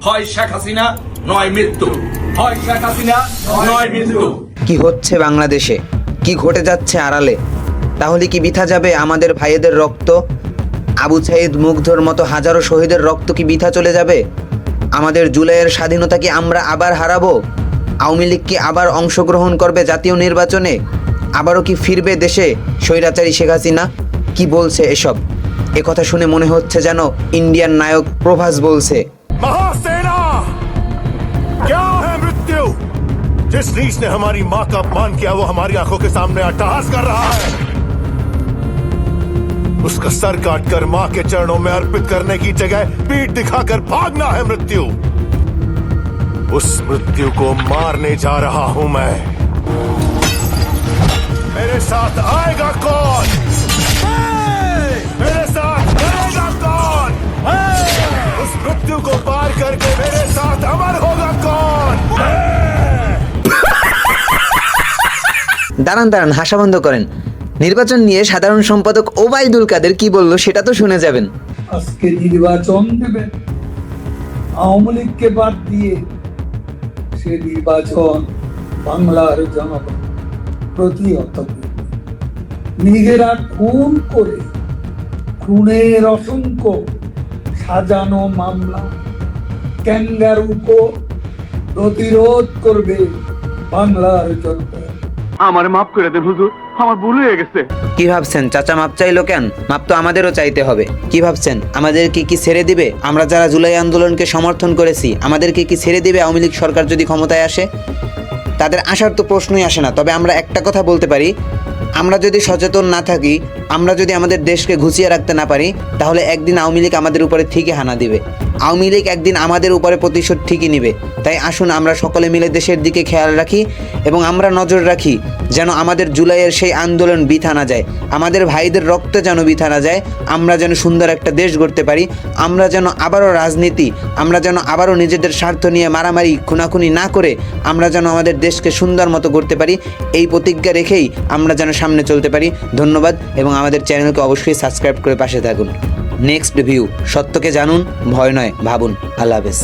হয় শেখ হাসিনা নয় মৃত্যু, হয় শেখ হাসিনা নয় মৃত্যু। কি হচ্ছে বাংলাদেশে, কি ঘটে যাচ্ছে আড়ালে? তাহলে কি বৃথা যাবে আমাদের ভাইয়েদের রক্ত? আবু সাইদ, মুগ্ধর মতো হাজারো শহীদের রক্ত কি বৃথা চলে যাবে? আমাদের জুলাইয়ের স্বাধীনতা কি আমরা আবার হারাবো? আওয়ামী লীগ কি আবার অংশগ্রহণ করবে জাতীয় নির্বাচনে? আবারও কি ফিরবে দেশে স্বৈরাচারী শেখ হাসিনা? কি বলছে এসব? এ কথা শুনে মনে হচ্ছে যেন ইন্ডিয়ান নায়ক প্রভাস বলছে। महासेना क्या है मृत्यु? जिस नीच ने हमारी मां का अपमान किया वो हमारी आंखों के सामने अट्टहास कर रहा है। उसका सर काटकर मां के चरणों में अर्पित करने की जगह पीठ दिखाकर भागना है मृत्यु। उस मृत्यु को मारने जा रहा हूं मैं। मेरे साथ आएगा कौन? मेरे साथ आएगा कौन? उस मृत्यु को पार करके मेरे साथ अमर होगा कौन? দাঁড়ান দাঁড়ান, হাসা বন্ধ করেন। নির্বাচন নিয়ে সাধারণ সম্পাদক ওবায়দুল কাদের কি বলল সেটা তো শুনে যাবেন। আজকে নির্বাচন দেবেন আওয়ামী লীগকে বাদ দিয়ে, সে নির্বাচন বাংলার জনগণ প্রতিহত করবে। নিজেরা খুন করে খুনের অসংখ্য সাজানো মামলা ক্যাঙ্গারুকে প্রতিরোধ করবে বাংলার জনগণ। আমার মাফ করে দেন হুজুর, আমার ভুল হয়ে গেছে। কি ভাবছেন চাচা মাপ চাইলো কেন? মাপ তো আমাদেরও চাইতে হবে। কি ভাবছেন আমাদেরকে কি ছেড়ে দিবে? আমরা যারা জুলাই আন্দোলনকে সমর্থন করেছি আমাদেরকে কি ছেড়ে দিবে আওয়ামী লীগ সরকার যদি ক্ষমতায় আসে? তাদের আসার তো প্রশ্নই আসে না। তবে আমরা একটা কথা বলতে পারি, আমরা যদি সচেতন না থাকি, আমরা যদি আমাদের দেশকে ঘুচিয়ে রাখতে না পারি, তাহলে একদিন আওয়ামী লীগ আমাদের উপরে ঠিকই হানা দিবে। আওয়ামী লীগ একদিন আমাদের উপরে প্রতিশোধ ঠিকই নিবে। তাই আসুন আমরা সকলে মিলে দেশের দিকে খেয়াল রাখি এবং আমরা নজর রাখি যেন আমাদের জুলাইয়ের সেই আন্দোলন বৃথা না যায়, আমাদের ভাইদের রক্ত যেন বৃথা না যায়। আমরা যেন সুন্দর একটা দেশ গড়তে পারি, আমরা যেন আবারও রাজনীতি, আমরা যেন আবারও নিজেদের স্বার্থ নিয়ে মারামারি খুনাখুনি না করে আমরা যেন আমাদের দেশকে সুন্দর মতো গড়তে পারি। এই প্রতিজ্ঞা রেখেই আমরা যেন সামনে চলতে পারি। ধন্যবাদ এবং আমাদের চ্যানেলকে অবশ্যই সাবস্ক্রাইব করে পাশে থাকুন। নেক্সট ভিউ, সত্যকে জানুন, ভয় নয় ভাবুন। আল্লাহ হাফেজ।